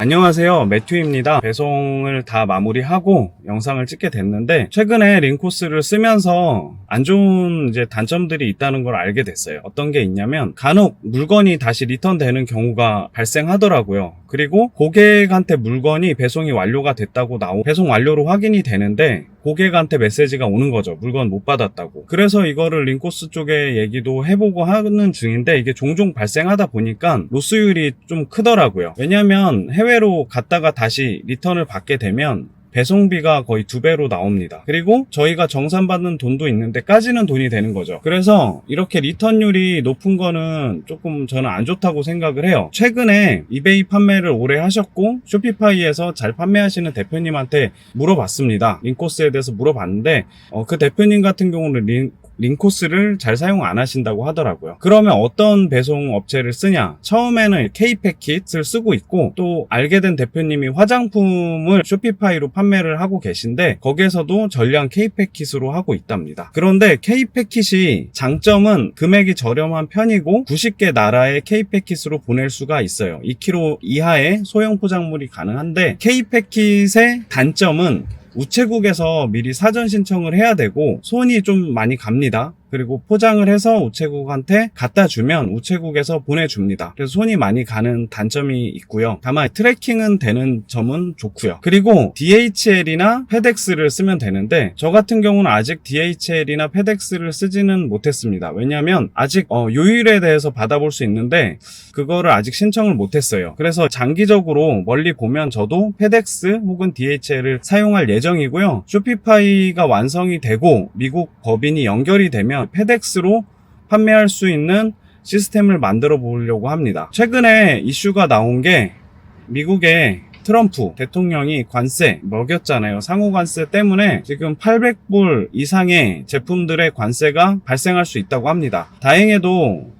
안녕하세요, 매튜입니다. 배송을 다 마무리하고 영상을 찍게 됐는데 최근에 링코스를 쓰면서 안 좋은 이제 단점들이 있다는 걸 알게 됐어요. 어떤 게 있냐면 간혹 물건이 다시 리턴되는 경우가 발생하더라고요. 그리고 고객한테 물건이 배송이 완료가 됐다고 나오고 배송 완료로 확인이 되는데 고객한테 메시지가 오는 거죠. 물건 못 받았다고. 그래서 이거를 링코스 쪽에 얘기도 해보고 하는 중인데 이게 종종 발생하다 보니까 로스율이 좀 크더라고요. 왜냐면 해외로 갔다가 다시 리턴을 받게 되면 배송비가 거의 2배로 나옵니다. 그리고 저희가 정산받는 돈도 있는데 까지는 돈이 되는 거죠. 그래서 이렇게 리턴율이 높은 거는 조금 저는 안 좋다고 생각을 해요. 최근에 이베이 판매를 오래 하셨고 쇼피파이에서 잘 판매하시는 대표님한테 물어봤습니다. 링코스에 대해서 물어봤는데 그 대표님 같은 경우는 링코스를 잘 사용 안 하신다고 하더라고요. 그러면 어떤 배송 업체를 쓰냐? 처음에는 K패킷을 쓰고 있고 또 알게 된 대표님이 화장품을 쇼피파이로 판매를 하고 계신데 거기에서도 전량 K패킷으로 하고 있답니다. 그런데 K패킷이 장점은 금액이 저렴한 편이고 90개 나라의 K패킷으로 보낼 수가 있어요. 2kg 이하의 소형 포장물이 가능한데 K패킷의 단점은 우체국에서 미리 사전 신청을 해야 되고 손이 좀 많이 갑니다. 그리고 포장을 해서 우체국한테 갖다 주면 우체국에서 보내줍니다. 그래서 손이 많이 가는 단점이 있고요. 다만 트래킹은 되는 점은 좋고요. 그리고 DHL이나 페덱스를 쓰면 되는데 저 같은 경우는 아직 DHL이나 페덱스를 쓰지는 못했습니다. 왜냐하면 아직 요일에 대해서 받아볼 수 있는데 그거를 아직 신청을 못했어요. 그래서 장기적으로 멀리 보면 저도 페덱스 혹은 DHL을 사용할 예정이고요. 쇼피파이가 완성이 되고 미국 법인이 연결이 되면 페덱스로 판매할 수 있는 시스템을 만들어 보려고 합니다. 최근에 이슈가 나온 게 미국의 트럼프 대통령이 관세 먹였잖아요. 상호 관세 때문에 지금 800불 이상의 제품들의 관세가 발생할 수 있다고 합니다. 다행히도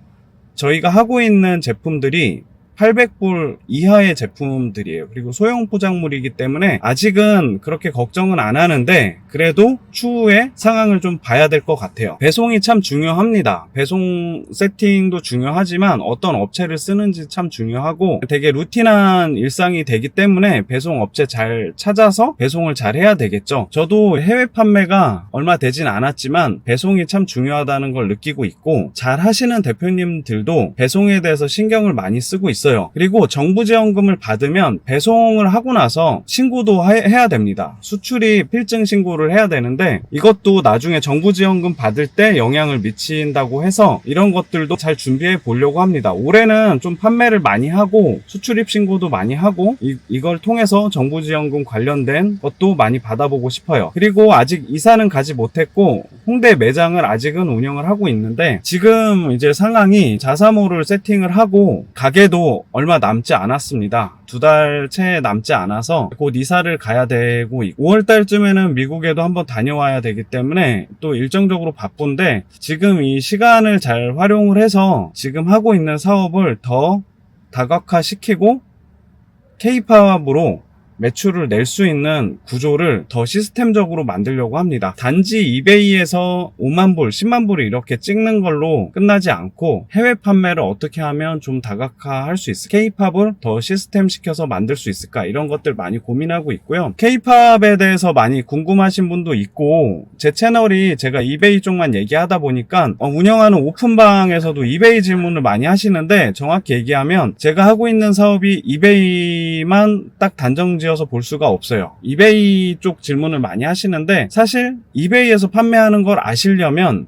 저희가 하고 있는 제품들이 800불 이하의 제품들이에요. 그리고 소형 포장물이기 때문에 아직은 그렇게 걱정은 안 하는데 그래도 추후에 상황을 좀 봐야 될 것 같아요. 배송이 참 중요합니다. 배송 세팅도 중요하지만 어떤 업체를 쓰는지 참 중요하고 되게 루틴한 일상이 되기 때문에 배송 업체 잘 찾아서 배송을 잘 해야 되겠죠. 저도 해외 판매가 얼마 되진 않았지만 배송이 참 중요하다는 걸 느끼고 있고 잘 하시는 대표님들도 배송에 대해서 신경을 많이 쓰고 있어요. 그리고 정부지원금을 받으면 배송을 하고 나서 신고도 해야 됩니다. 수출입 필증 신고를 해야 되는데 이것도 나중에 정부지원금 받을 때 영향을 미친다고 해서 이런 것들도 잘 준비해 보려고 합니다. 올해는 좀 판매를 많이 하고 수출입 신고도 많이 하고 이걸 통해서 정부지원금 관련된 것도 많이 받아보고 싶어요. 그리고 아직 이사는 가지 못했고 홍대 매장을 아직은 운영을 하고 있는데 지금 이제 상황이 자사모를 세팅을 하고 가게도 얼마 남지 않았습니다. 2달 채 남지 않아서 곧 이사를 가야 되고 5월 달쯤에는 미국에도 한번 다녀와야 되기 때문에 또 일정적으로 바쁜데 지금 이 시간을 잘 활용을 해서 지금 하고 있는 사업을 더 다각화시키고 K-팝으로 매출을 낼 수 있는 구조를 더 시스템적으로 만들려고 합니다. 단지 이베이에서 5만 불, 10만 불을 이렇게 찍는 걸로 끝나지 않고 해외 판매를 어떻게 하면 좀 다각화할 수 있을까? K-팝을 더 시스템시켜서 만들 수 있을까? 이런 것들 많이 고민하고 있고요. K-팝에 대해서 많이 궁금하신 분도 있고 제 채널이 제가 이베이 쪽만 얘기하다 보니까 운영하는 오픈방에서도 이베이 질문을 많이 하시는데 정확히 얘기하면 제가 하고 있는 사업이 이베이만 딱 단정지어서 볼 수가 없어요. 이베이 쪽 질문을 많이 하시는데 사실 이베이에서 판매하는 걸 아시려면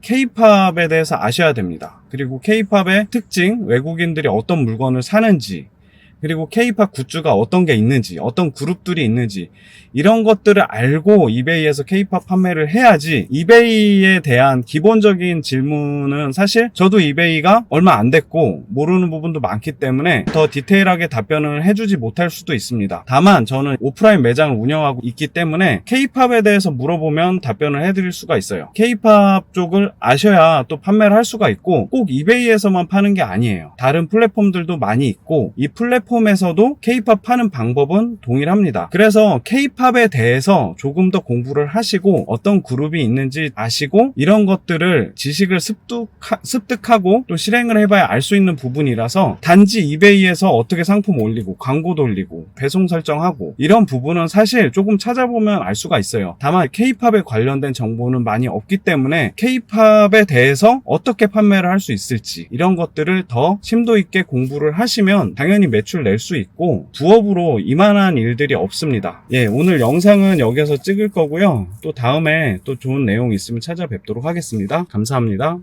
K-팝에 대해서 아셔야 됩니다. 그리고 K-팝의 특징, 외국인들이 어떤 물건을 사는지 그리고 K-팝 굿즈가 어떤 게 있는지 어떤 그룹들이 있는지 이런 것들을 알고 이베이에서 K-팝 판매를 해야지 이베이에 대한 기본적인 질문은 사실 저도 이베이가 얼마 안 됐고 모르는 부분도 많기 때문에 더 디테일하게 답변을 해주지 못할 수도 있습니다. 다만 저는 오프라인 매장을 운영하고 있기 때문에 K-팝에 대해서 물어보면 답변을 해드릴 수가 있어요. K-팝 쪽을 아셔야 또 판매를 할 수가 있고 꼭 이베이에서만 파는 게 아니에요. 다른 플랫폼들도 많이 있고 이 플랫폼 플랫폼에서도 K-팝 파는 방법은 동일합니다. 그래서 K-팝에 대해서 조금 더 공부를 하시고 어떤 그룹이 있는지 아시고 이런 것들을 지식을 습득하고 또 실행을 해봐야 알 수 있는 부분이라서 단지 이베이에서 어떻게 상품 올리고 광고 돌리고 배송 설정하고 이런 부분은 사실 조금 찾아보면 알 수가 있어요. 다만 K-팝에 관련된 정보는 많이 없기 때문에 K-팝에 대해서 어떻게 판매를 할 수 있을지 이런 것들을 더 심도 있게 공부를 하시면 당연히 매출 낼 수 있고 부업으로 이만한 일들이 없습니다. 예, 오늘 영상은 여기서 찍을 거고요. 또 다음에 또 좋은 내용 있으면 찾아뵙도록 하겠습니다. 감사합니다.